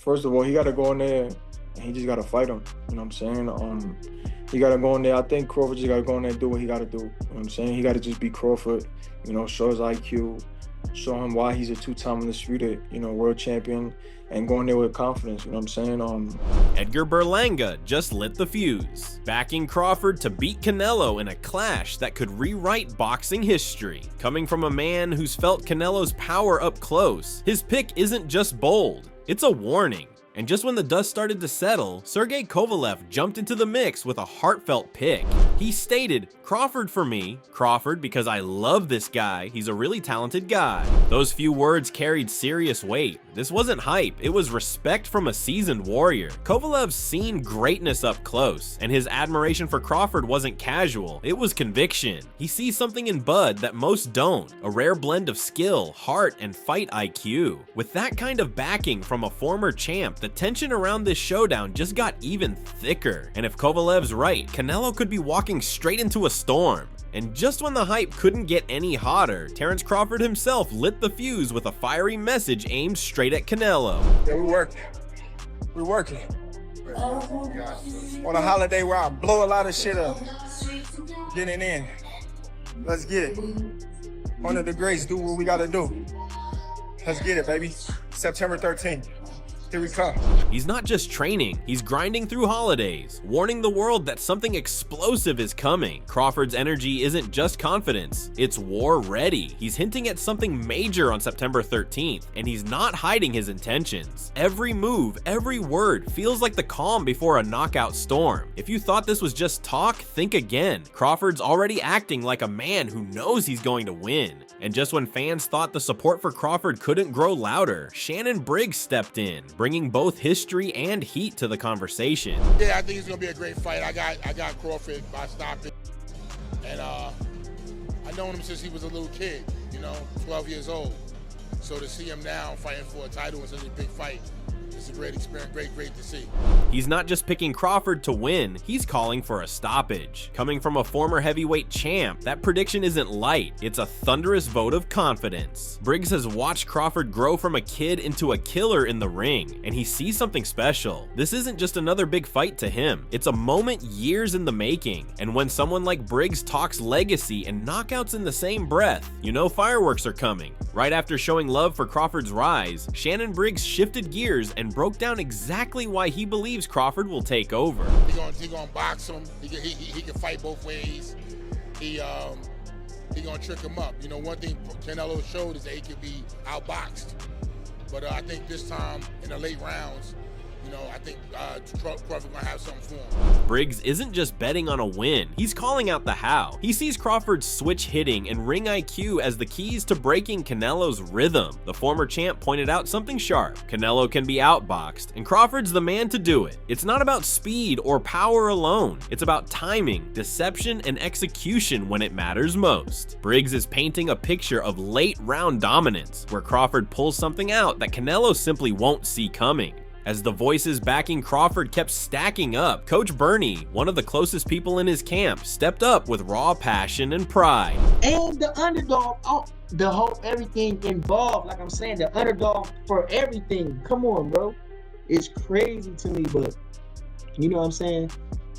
first of all, he got to go in there and he just got to fight him. You know what I'm saying? He got to go in there. I think Crawford just got to go in there and do what he got to do. You know what I'm saying? He got to just be Crawford, you know, show his IQ, show him why he's a two-time undisputed, you know, world champion, and go in there with confidence, you know what I'm saying? Edgar Berlanga just lit the fuse, backing Crawford to beat Canelo in a clash that could rewrite boxing history. Coming from a man who's felt Canelo's power up close, his pick isn't just bold, it's a warning. And just when the dust started to settle, Sergey Kovalev jumped into the mix with a heartfelt pick. He stated, "Crawford for me, Crawford because I love this guy, he's a really talented guy." Those few words carried serious weight. This wasn't hype, it was respect from a seasoned warrior. Kovalev's seen greatness up close, and his admiration for Crawford wasn't casual, it was conviction. He sees something in Bud that most don't, a rare blend of skill, heart, and fight IQ. With that kind of backing from a former champ, the tension around this showdown just got even thicker. And if Kovalev's right, Canelo could be walking straight into a storm. And just when the hype couldn't get any hotter, Terence Crawford himself lit the fuse with a fiery message aimed straight at Canelo. Yeah, we're working. On a holiday where I blow a lot of shit up, getting in. Let's get it. Under the grace, do what we gotta do. Let's get it, baby. September 13th. Here we come. He's not just training, he's grinding through holidays, warning the world that something explosive is coming. Crawford's energy isn't just confidence, it's war ready. He's hinting at something major on September 13th, and he's not hiding his intentions. Every move, every word feels like the calm before a knockout storm. If you thought this was just talk, think again. Crawford's already acting like a man who knows he's going to win. And just when fans thought the support for Crawford couldn't grow louder, Shannon Briggs stepped in, bringing both history and heat to the conversation. Yeah, I think it's gonna be a great fight. I got Crawford by stopping, and I've known him since he was a little kid, you know, 12 years old. So to see him now fighting for a title in such a big fight, it's a great experience, great to see. He's not just picking Crawford to win, he's calling for a stoppage. Coming from a former heavyweight champ, that prediction isn't light, it's a thunderous vote of confidence. Briggs has watched Crawford grow from a kid into a killer in the ring, and he sees something special. This isn't just another big fight to him, it's a moment years in the making. And when someone like Briggs talks legacy and knockouts in the same breath, you know fireworks are coming. Right after showing love for Crawford's rise, Shannon Briggs shifted gears and broke down exactly why he believes Crawford will take over. He gonna box him. He can fight both ways. He gonna trick him up. You know, one thing Canelo showed is that he could be outboxed. But I think this time in the late rounds, you know, I think Crawford gonna have something for him. Briggs isn't just betting on a win, he's calling out the how. He sees Crawford's switch hitting and ring IQ as the keys to breaking Canelo's rhythm. The former champ pointed out something sharp. Canelo can be outboxed, and Crawford's the man to do it. It's not about speed or power alone, it's about timing, deception, and execution when it matters most. Briggs is painting a picture of late round dominance, where Crawford pulls something out that Canelo simply won't see coming. As the voices backing Crawford kept stacking up, Coach Bernie, one of the closest people in his camp, stepped up with raw passion and pride. And the underdog, the whole everything involved, like I'm saying, the underdog for everything. Come on, bro. It's crazy to me, but you know what I'm saying?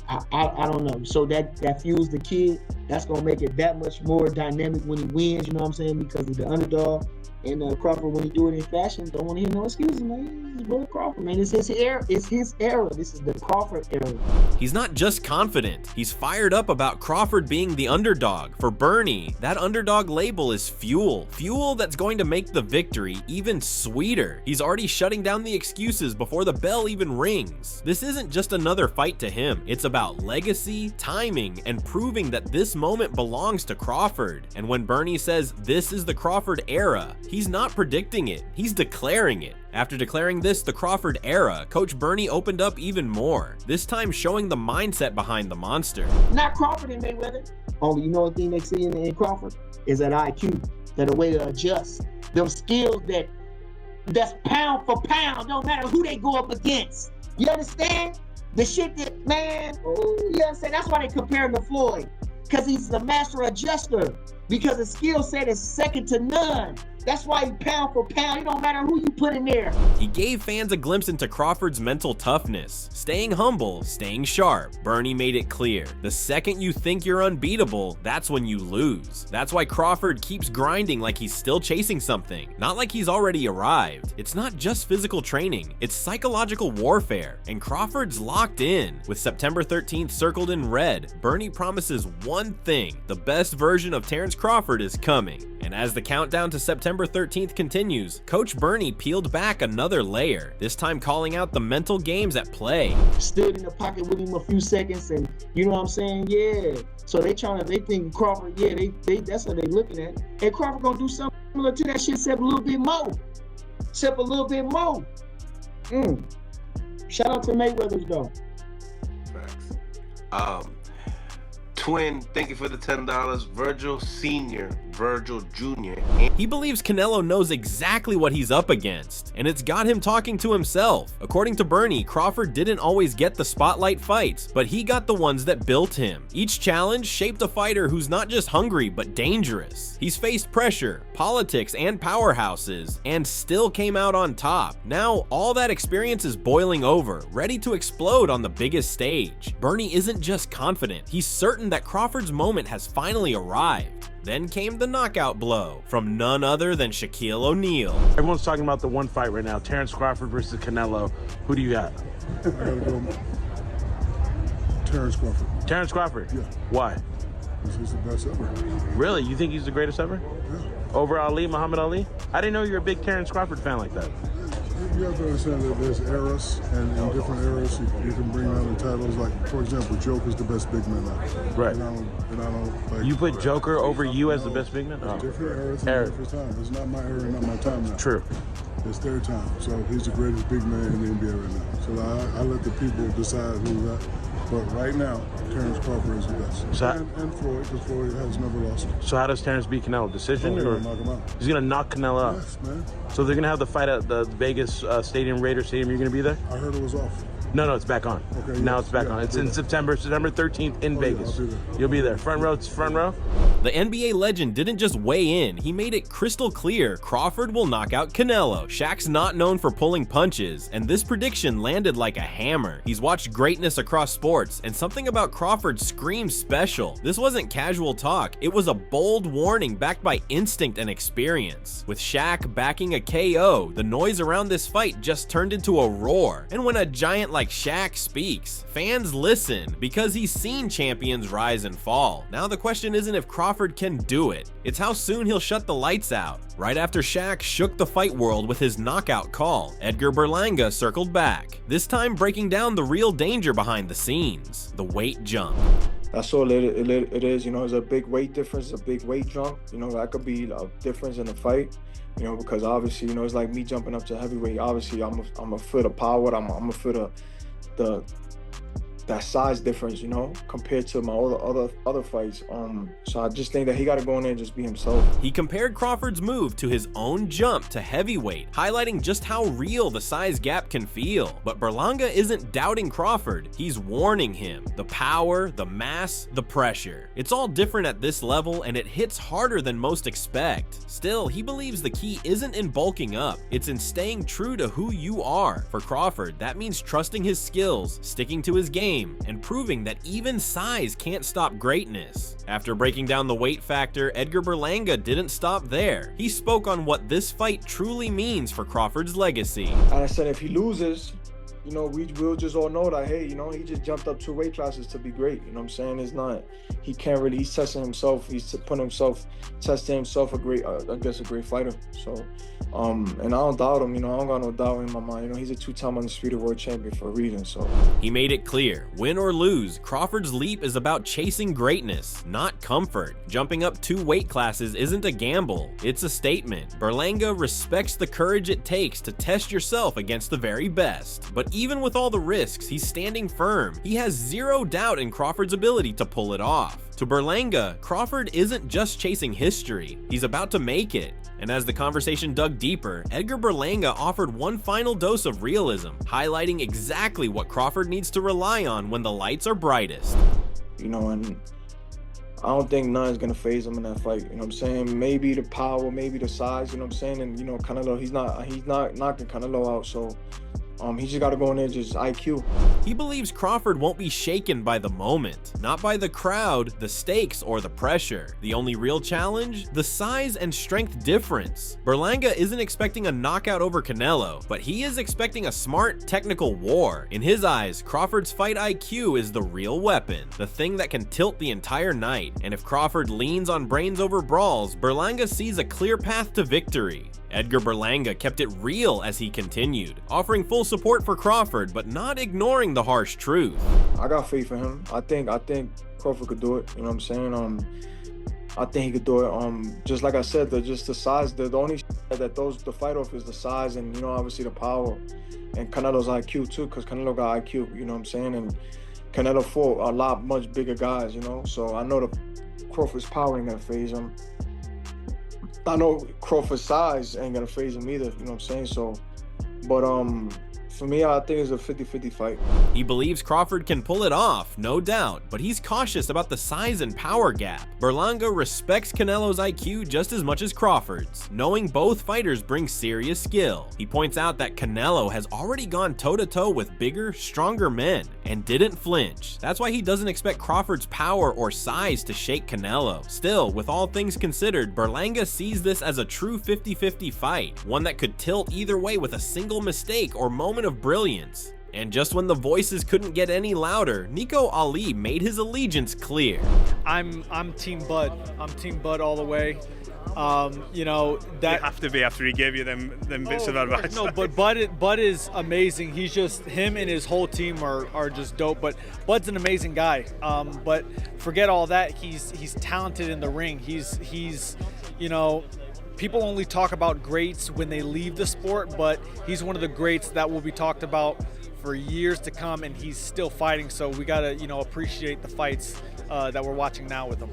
I don't know. So that fuels the kid. That's gonna make it that much more dynamic when he wins, you know what I'm saying? Because of the underdog. And Crawford, when he do it in fashion, don't want to hear no excuses, man. It's Will Crawford, man. It's his era. It's his era. This is the Crawford era. He's not just confident. He's fired up about Crawford being the underdog. For Bernie, that underdog label is fuel. Fuel that's going to make the victory even sweeter. He's already shutting down the excuses before the bell even rings. This isn't just another fight to him. It's about legacy, timing, and proving that this moment belongs to Crawford. And when Bernie says this is the Crawford era, he's not predicting it, he's declaring it. After declaring this the Crawford era, Coach Bernie opened up even more, this time showing the mindset behind the monster. Not Crawford and Mayweather. Only, you know, the thing they see in Crawford is that IQ, that a way to adjust. Them skills that's pound for pound, no matter who they go up against. You understand? The shit that, man, you understand? That's why they compare him to Floyd, because he's the master adjuster, because his skill set is second to none. That's why he pound for pound. It don't matter who you put in there. He gave fans a glimpse into Crawford's mental toughness, staying humble, staying sharp. Bernie made it clear, the second you think you're unbeatable, that's when you lose. That's why Crawford keeps grinding like he's still chasing something, not like he's already arrived. It's not just physical training, it's psychological warfare, and Crawford's locked in. With September 13th circled in red, Bernie promises one thing: the best version of Terence Crawford is coming. And as the countdown to September 13th continues, Coach Bernie peeled back another layer, this time calling out the mental games at play. Stood in the pocket with him a few seconds, and you know what I'm saying? Yeah. So they think Crawford, yeah, that's what they looking at. And Crawford gonna do something similar to that shit, except a little bit more. Shout out to Mayweather's though. Facts. Twin, thank you for the $10. Virgil Sr., Virgil Jr. He believes Canelo knows exactly what he's up against, and it's got him talking to himself. According to Bernie, Crawford didn't always get the spotlight fights, but he got the ones that built him. Each challenge shaped a fighter who's not just hungry, but dangerous. He's faced pressure, politics, and powerhouses, and still came out on top. Now, all that experience is boiling over, ready to explode on the biggest stage. Bernie isn't just confident, he's certain that Crawford's moment has finally arrived. Then came the knockout blow from none other than Shaquille O'Neal. Everyone's talking about the one fight right now, Terence Crawford versus Canelo. Who do you got? I gotta go Terence Crawford. Terence Crawford? Yeah. Why? He's the best ever. Really? You think he's the greatest ever? Yeah. Over Ali, Muhammad Ali? I didn't know you were a big Terence Crawford fan like that. You have to understand that there's eras, and in different eras, you can bring down the titles. Like, for example, Joker's the best big man now. Right. And I don't like. You put Joker over you as the best big man? Oh. Different eras and different times. It's not my era, not my time now. True. It's their time. So he's the greatest big man in the NBA right now. So I let the people decide who's that. But right now, Terence Crawford is the best. So, and Floyd, because Floyd has never lost. So how does Terence beat Canelo? Decision? He's or gonna knock him out. He's going to knock Canelo out? Yes, man. So they're going to have the fight at the Vegas Stadium, Raider Stadium. You're going to be there? I heard it was off. No, it's back on. Okay, now yes, it's back on. It's in September 13th in Vegas. Yeah, I'll be there. You'll be there. Front row, front row. The NBA legend didn't just weigh in, he made it crystal clear Crawford will knock out Canelo. Shaq's not known for pulling punches, and this prediction landed like a hammer. He's watched greatness across sports, and something about Crawford screams special. This wasn't casual talk, it was a bold warning backed by instinct and experience. With Shaq backing a KO, the noise around this fight just turned into a roar. And when a giant like Shaq speaks, fans listen because he's seen champions rise and fall. Now the question isn't if Crawford can do it, it's how soon he'll shut the lights out. Right after Shaq shook the fight world with his knockout call, Edgar Berlanga circled back, this time breaking down the real danger behind the scenes, the weight jump. That's all it is, you know, it's a big weight difference, a big weight jump. You know, that could be a difference in the fight, you know, because obviously, you know, it's like me jumping up to heavyweight. Obviously, I'm a foot of power, I'm a foot of that size difference, you know, compared to my other fights. So I just think that he got to go in there and just be himself. He compared Crawford's move to his own jump to heavyweight, highlighting just how real the size gap can feel. But Berlanga isn't doubting Crawford, he's warning him. The power, the mass, the pressure. It's all different at this level, and it hits harder than most expect. Still, he believes the key isn't in bulking up, it's in staying true to who you are. For Crawford, that means trusting his skills, sticking to his game, and proving that even size can't stop greatness. After breaking down the weight factor, Edgar Berlanga didn't stop there. He spoke on what this fight truly means for Crawford's legacy. And I said if he loses, you know, we'll just all know that, hey, you know, he just jumped up 2 weight classes to be great. You know what I'm saying? It's not, he can't really, he's testing himself. He's testing himself a great fighter. So, and I don't doubt him, you know, I don't got no doubt in my mind. You know, he's a 2-time undisputed world champion for a reason, so. He made it clear, win or lose, Crawford's leap is about chasing greatness, not comfort. Jumping up 2 weight classes isn't a gamble, it's a statement. Berlanga respects the courage it takes to test yourself against the very best. But even with all the risks, he's standing firm. He has zero doubt in Crawford's ability to pull it off. To Berlanga, Crawford isn't just chasing history, he's about to make it. And as the conversation dug deeper, Edgar Berlanga offered one final dose of realism, highlighting exactly what Crawford needs to rely on when the lights are brightest. You know, and I don't think none's gonna phase him in that fight. You know what I'm saying? Maybe the power, maybe the size. You know what I'm saying? And you know, Canelo, he's not knocking Canelo out. So he just got to go in there just IQ. He believes Crawford won't be shaken by the moment, not by the crowd, the stakes, or the pressure. The only real challenge? The size and strength difference. Berlanga isn't expecting a knockout over Canelo, but he is expecting a smart, technical war. In his eyes, Crawford's fight IQ is the real weapon, the thing that can tilt the entire night. And if Crawford leans on brains over brawls, Berlanga sees a clear path to victory. Edgar Berlanga kept it real as he continued, offering full support for Crawford, but not ignoring the harsh truth. I got faith in him. I think Crawford could do it. You know what I'm saying? I think he could do it. Just like I said, just the size. The only that throws the fight off is the size, and you know, obviously the power, and Canelo's IQ too, because Canelo got IQ. You know what I'm saying? And Canelo fought a lot much bigger guys. You know, so I know the Crawford's power ain't gonna phase him. I know Crawford's size ain't gonna phase him either, you know what I'm saying? So, but for me, I think it's a 50-50 fight. He believes Crawford can pull it off, no doubt, but he's cautious about the size and power gap. Berlanga respects Canelo's IQ just as much as Crawford's, knowing both fighters bring serious skill. He points out that Canelo has already gone toe-to-toe with bigger, stronger men, and didn't flinch. That's why he doesn't expect Crawford's power or size to shake Canelo. Still, with all things considered, Berlanga sees this as a true 50-50 fight, one that could tilt either way with a single mistake or moment of brilliance. And just when the voices couldn't get any louder, Nico Ali made his allegiance clear. I'm Team Bud. I'm Team Bud all the way. You know that you have to be after he gave you them bits of advice. No, but Bud is amazing. He's just, him and his whole team are just dope. But Bud's an amazing guy. But forget all that. He's talented in the ring. He's you know. People only talk about greats when they leave the sport, but he's one of the greats that will be talked about for years to come, and he's still fighting. So we gotta, you know, appreciate the fights that we're watching now with him.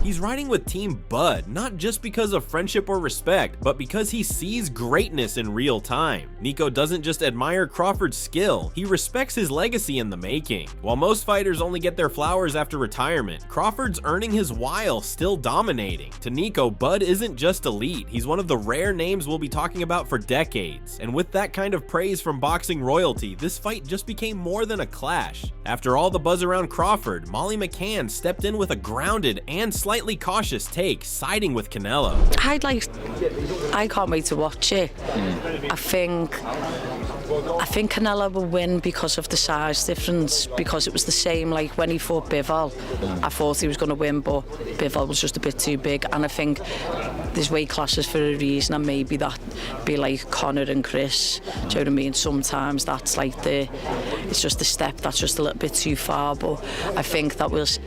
He's riding with Team Bud, not just because of friendship or respect, but because he sees greatness in real time. Nico doesn't just admire Crawford's skill, he respects his legacy in the making. While most fighters only get their flowers after retirement, Crawford's earning his while still dominating. To Nico, Bud isn't just elite, he's one of the rare names we'll be talking about for decades. And with that kind of praise from boxing royalty, this fight just became more than a clash. After all the buzz around Crawford, Molly McCann stepped in with a grounded and slightly cautious take, siding with Canelo. I can't wait to watch it. I think Canelo will win because of the size difference, because it was the same like when he fought Bivol. I thought he was going to win, but Bivol was just a bit too big, and I think there's weight classes for a reason, and maybe that be like Conor and Chris. Do you know what I mean? Sometimes that's like it's just a step that's just a little bit too far, but I think that was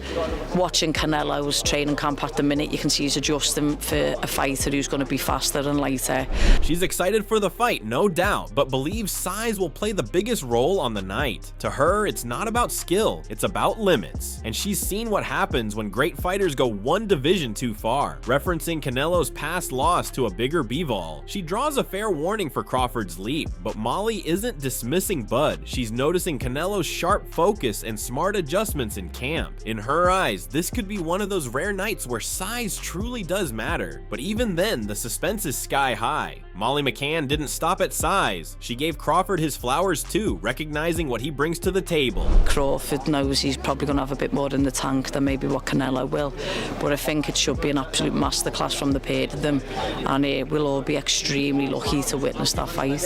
watching Canelo's training camp at the minute, you can see he's adjusting for a fighter who's going to be faster and lighter. She's excited for the fight, no doubt, but believes size will play the biggest role on the night. To her, it's not about skill, it's about limits. And she's seen what happens when great fighters go one division too far. Referencing Canelo's past loss to a bigger Bivol, she draws a fair warning for Crawford's leap, but Molly isn't dismissing Bud. She's noticing Canelo's sharp focus and smart adjustments in camp. In her eyes, this could be one of those rare nights where size truly does matter. But even then, the suspense is sky high. Molly McCann didn't stop at size. She gave Crawford his flowers too, recognizing what he brings to the table. Crawford knows he's probably going to have a bit more in the tank than maybe what Canelo will, but I think it should be an absolute masterclass from the pair of them, and we'll all be extremely lucky to witness that fight.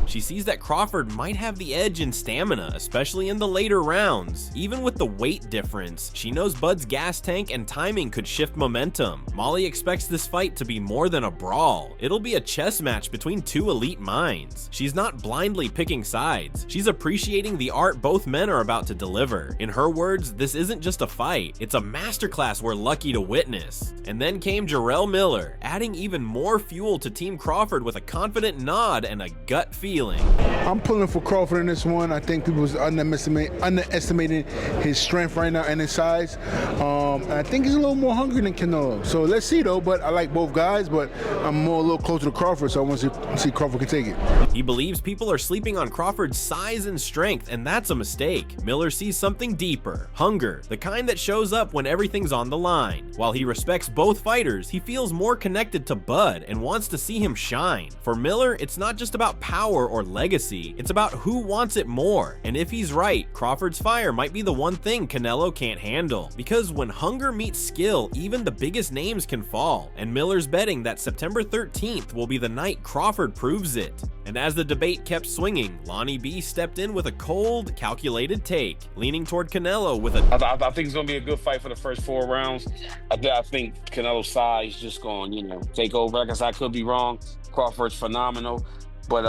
She sees that Crawford might have the edge in stamina, especially in the later rounds. Even with the weight difference, she knows Bud's gas tank and timing could shift momentum. Molly expects this fight to be more than a brawl. It'll be a chess match between two elite minds. She's not blindly picking sides. She's appreciating the art both men are about to deliver. In her words, this isn't just a fight, it's a masterclass we're lucky to witness. And then came Jerel Miller, adding even more fuel to Team Crawford with a confident nod and a gut feeling. I'm pulling for Crawford in this one. I think people was underestimating his strength right now and his size. And I think he's a little more hungry than Canelo. So let's see though, but I like both guys, but I'm a little closer to Crawford, so want to see Crawford can take it. He believes people are sleeping on Crawford's size and strength, and that's a mistake. Miller sees something deeper, hunger, the kind that shows up when everything's on the line. While he respects both fighters, he feels more connected to Bud and wants to see him shine. For Miller, it's not just about power or legacy, it's about who wants it more. And if he's right, Crawford's fire might be the one thing Canelo can't handle. Because when hunger meets skill, even the biggest names can fall. And Miller's betting that September 13th will be the night Crawford proves it. And as the debate kept swinging, Lonnie B stepped in with a cold, calculated take, leaning toward Canelo with a... I think it's going to be a good fight for the first 4 rounds. I think Canelo's size just going, take over. Like I said, I could be wrong. Crawford's phenomenal. But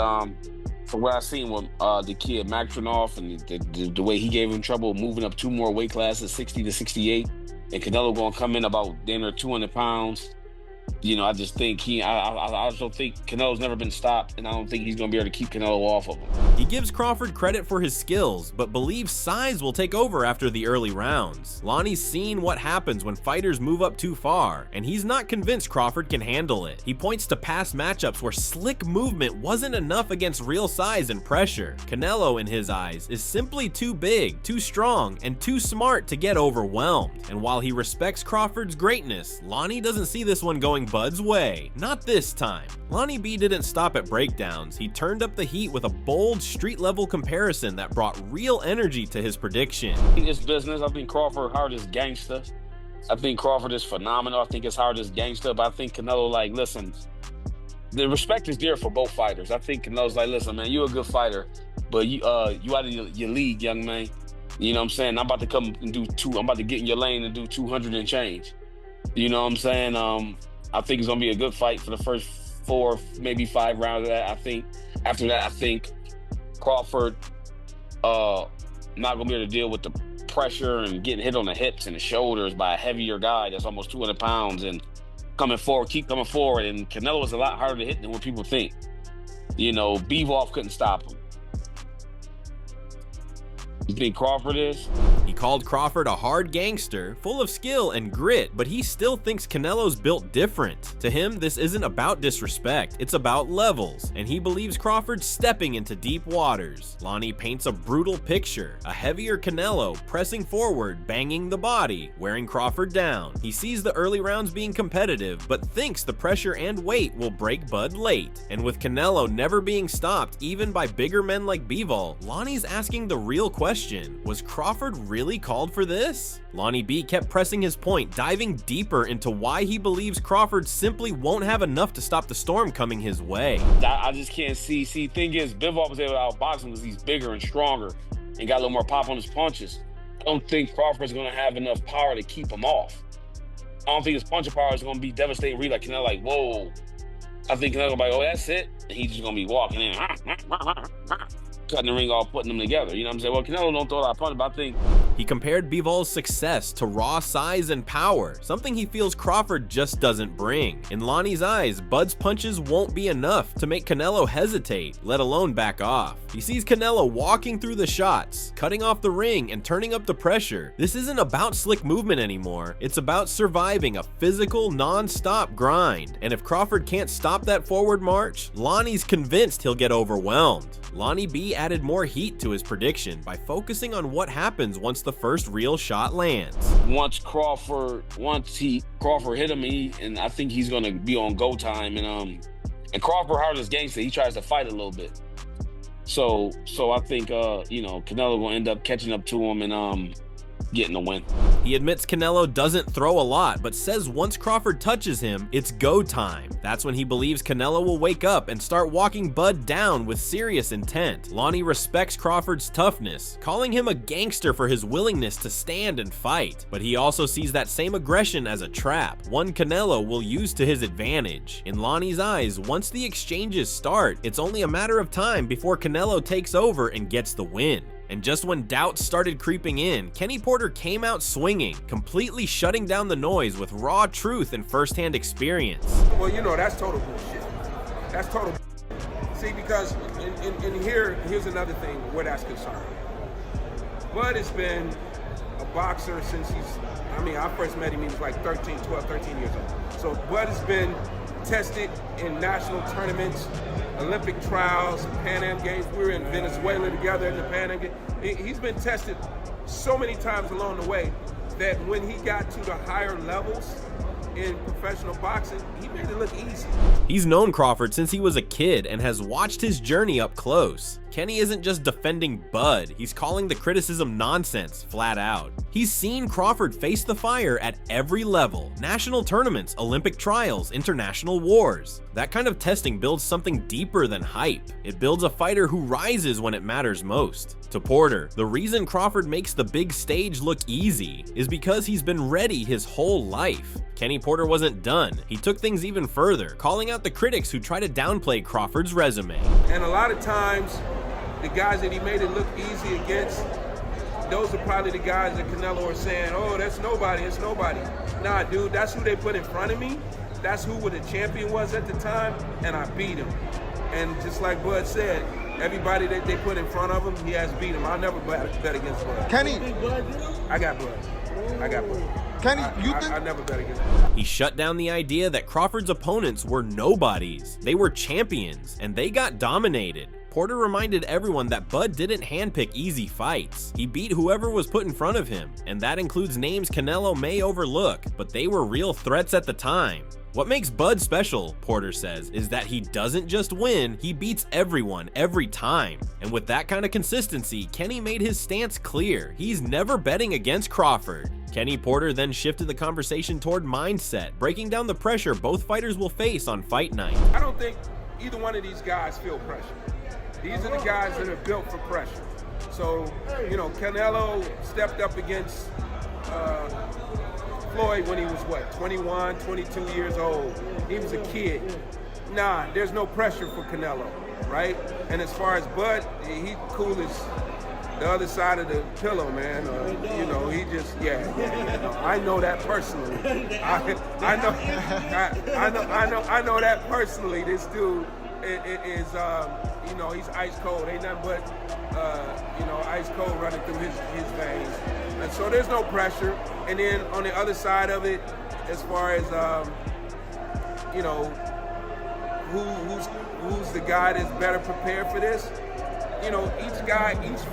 from what I've seen with the kid Maxtronoff and the way he gave him trouble moving up 2 more weight classes, 60 to 68, and Canelo going to come in about damn near 200 pounds. I just think I also think Canelo's never been stopped, and I don't think he's going to be able to keep Canelo off of him. He gives Crawford credit for his skills, but believes size will take over after the early rounds. Lonnie's seen what happens when fighters move up too far, and he's not convinced Crawford can handle it. He points to past matchups where slick movement wasn't enough against real size and pressure. Canelo, in his eyes, is simply too big, too strong, and too smart to get overwhelmed. And while he respects Crawford's greatness, Lonnie doesn't see this one going Bud's way. Not this time. Lonnie B didn't stop at breakdowns. He turned up the heat with a bold street-level comparison that brought real energy to his prediction. It's business. I think Crawford hard as gangster. I think Crawford is phenomenal. I think it's hard as gangster, but I think Canelo, listen, the respect is there for both fighters. I think Canelo's listen, man, you're a good fighter, but you out of your league, young man. You know what I'm saying? I'm about to come and I'm about to get in your lane and do 200 and change. You know what I'm saying? I think it's going to be a good fight for the first 4, maybe 5 rounds of that. I think after that, I think Crawford not going to be able to deal with the pressure and getting hit on the hips and the shoulders by a heavier guy that's almost 200 pounds and keep coming forward. And Canelo is a lot harder to hit than what people think. Bivol couldn't stop him. You think Crawford is? He called Crawford a hard gangster, full of skill and grit, but he still thinks Canelo's built different. To him, this isn't about disrespect, it's about levels, and he believes Crawford's stepping into deep waters. Lonnie paints a brutal picture, a heavier Canelo pressing forward, banging the body, wearing Crawford down. He sees the early rounds being competitive, but thinks the pressure and weight will break Bud late. And with Canelo never being stopped, even by bigger men like Bivol, Lonnie's asking the real question. Was Crawford really called for this? Lonnie B kept pressing his point, diving deeper into why he believes Crawford simply won't have enough to stop the storm coming his way. I just can't see. Thing is, Bivol was able to outbox him because he's bigger and stronger and got a little more pop on his punches. I don't think Crawford's going to have enough power to keep him off. I don't think his punching power is going to be devastating. Really, Canelo, whoa. I think Canelo will be oh, that's it. And he's just going to be walking in. Cutting the ring off, putting them together. You know what I'm saying? Well, Canelo don't throw a lot of punches, but I think... He compared Bivol's success to raw size and power, something he feels Crawford just doesn't bring. In Lonnie's eyes, Bud's punches won't be enough to make Canelo hesitate, let alone back off. He sees Canelo walking through the shots, cutting off the ring and turning up the pressure. This isn't about slick movement anymore. It's about surviving a physical, non-stop grind. And if Crawford can't stop that forward march, Lonnie's convinced he'll get overwhelmed. Lonnie B added more heat to his prediction by focusing on what happens once the first real shot lands. Once Crawford hit him, and I think he's gonna be on go time. And Crawford hard as gangster, he tries to fight a little bit. So I think Canelo will end up catching up to him and getting the win. He admits Canelo doesn't throw a lot, but says once Crawford touches him, it's go time. That's when he believes Canelo will wake up and start walking Bud down with serious intent. Lonnie respects Crawford's toughness, calling him a gangster for his willingness to stand and fight. But he also sees that same aggression as a trap, one Canelo will use to his advantage. In Lonnie's eyes, once the exchanges start, it's only a matter of time before Canelo takes over and gets the win. And just when doubts started creeping in, Kenny Porter came out swinging, completely shutting down the noise with raw truth and firsthand experience. Well, that's total bullshit. That's total bullshit. See, because here's another thing where that's concerned. Bud has been a boxer since I first met him, he was like 13 years old. So Bud has been tested in national tournaments, Olympic trials, Pan Am Games. We were in Venezuela together in the Pan Am Games. He's been tested so many times along the way that when he got to the higher levels in professional boxing, he made it look easy. He's known Crawford since he was a kid and has watched his journey up close. Kenny isn't just defending Bud, he's calling the criticism nonsense flat out. He's seen Crawford face the fire at every level: national tournaments, Olympic trials, international wars. That kind of testing builds something deeper than hype. It builds a fighter who rises when it matters most. To Porter, the reason Crawford makes the big stage look easy is because he's been ready his whole life. Kenny Porter wasn't done. He took things even further, calling out the critics who try to downplay Crawford's resume. And a lot of times, the guys that he made it look easy against, those are probably the guys that Canelo are saying, oh, that's nobody, it's nobody. Nah, dude, that's who they put in front of me. That's who the champion was at the time, and I beat him. And just like Bud said, everybody that they put in front of him, he has beat him. I'll never bet against Bud. Kenny. I got Bud. Kenny, I never bet against Bud. He shut down the idea that Crawford's opponents were nobodies. They were champions, and they got dominated. Porter reminded everyone that Bud didn't handpick easy fights. He beat whoever was put in front of him, and that includes names Canelo may overlook, but they were real threats at the time. What makes Bud special, Porter says, is that he doesn't just win, he beats everyone every time. And with that kind of consistency, Kenny made his stance clear. He's never betting against Crawford. Kenny Porter then shifted the conversation toward mindset, breaking down the pressure both fighters will face on fight night. I don't think either one of these guys feel pressure. These are the guys that are built for pressure. So, you know, Canelo stepped up against Floyd when he was, 21, 22 years old. He was a kid. Nah, there's no pressure for Canelo, right? And as far as Bud, he cool as the other side of the pillow, man. You know, he just, no, I know that personally. I know that personally. This dude is, you know, he's ice cold. Ain't nothing but, you know, ice cold running through his veins. And so there's no pressure. And then on the other side of it, as far as, you know, who's the guy that's better prepared for this? You know, each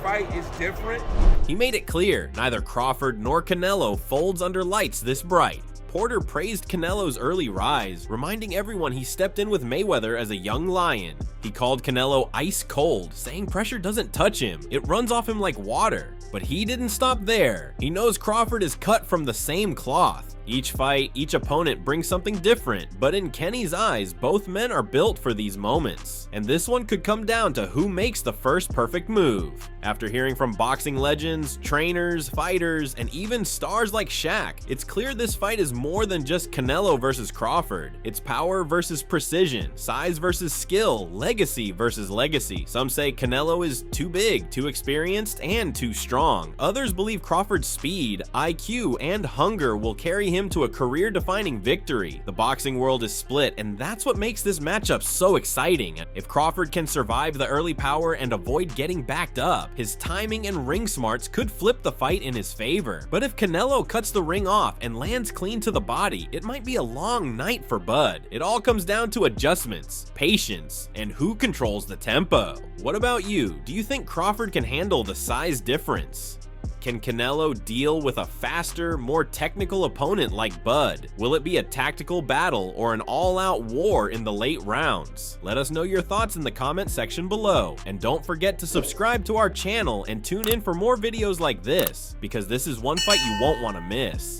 fight is different. He made it clear neither Crawford nor Canelo folds under lights this bright. Porter praised Canelo's early rise, reminding everyone he stepped in with Mayweather as a young lion. He called Canelo ice cold, saying pressure doesn't touch him, it runs off him like water. But he didn't stop there. He knows Crawford is cut from the same cloth. Each fight, each opponent brings something different, but in Kenny's eyes, both men are built for these moments. And this one could come down to who makes the first perfect move. After hearing from boxing legends, trainers, fighters, and even stars like Shaq, it's clear this fight is more than just Canelo versus Crawford. It's power versus precision, size versus skill, legacy versus legacy. Some say Canelo is too big, too experienced, and too strong. Others believe Crawford's speed, IQ, and hunger will carry him to a career-defining victory. The boxing world is split, and that's what makes this matchup so exciting. If Crawford can survive the early power and avoid getting backed up, his timing and ring smarts could flip the fight in his favor. But if Canelo cuts the ring off and lands clean to the body, it might be a long night for Bud. It all comes down to adjustments, patience, and who controls the tempo. What about you? Do you think Crawford can handle the size difference? Can Canelo deal with a faster, more technical opponent like Bud? Will it be a tactical battle or an all-out war in the late rounds? Let us know your thoughts in the comment section below. And don't forget to subscribe to our channel and tune in for more videos like this, because this is one fight you won't want to miss.